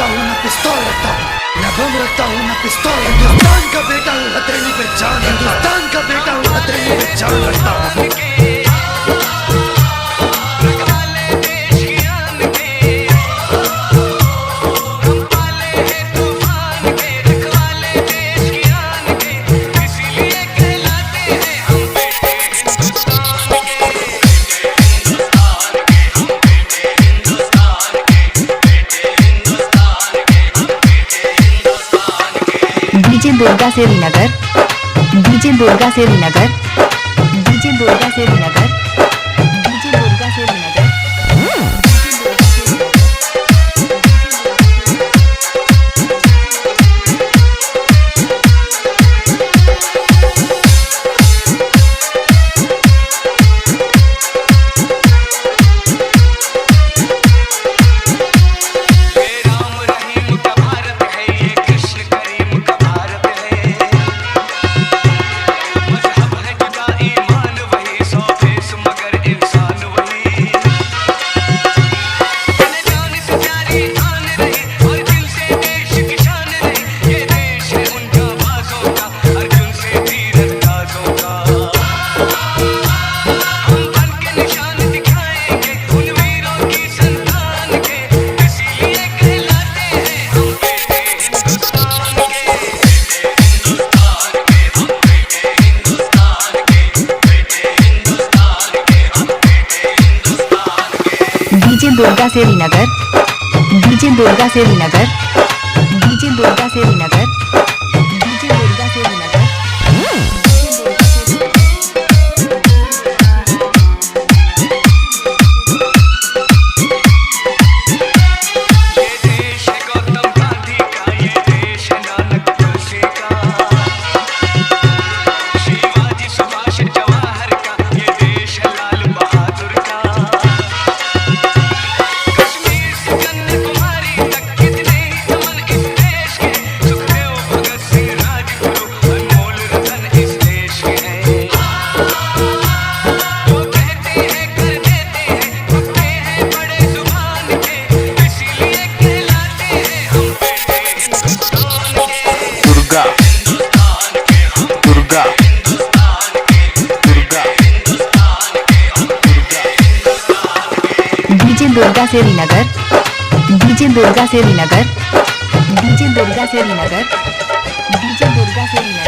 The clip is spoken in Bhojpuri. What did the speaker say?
रखता हूँ ना पिस्तौल रखता हूँ, ना बम रखता हूँ ना पिस्तौल। हिंदुस्तान का बेटा हूँ, हथेली पे जान। हिंदुस्तान का बेटा हूँ, हथेली पे जान रखता हूँ। DJ Durga Srinagar, DJ Durga Srinagar, DJ Durga Srinagar, DJ Durga Srinagar. DJ Durga Srinagar, DJ Durga Srinagar, DJ Durga Srinagar, DJ Durga Srinagar. DJ Durga Srinagar, DJ Durga Srinagar, DJ Durga Srinagar, DJ Durga Srinagar.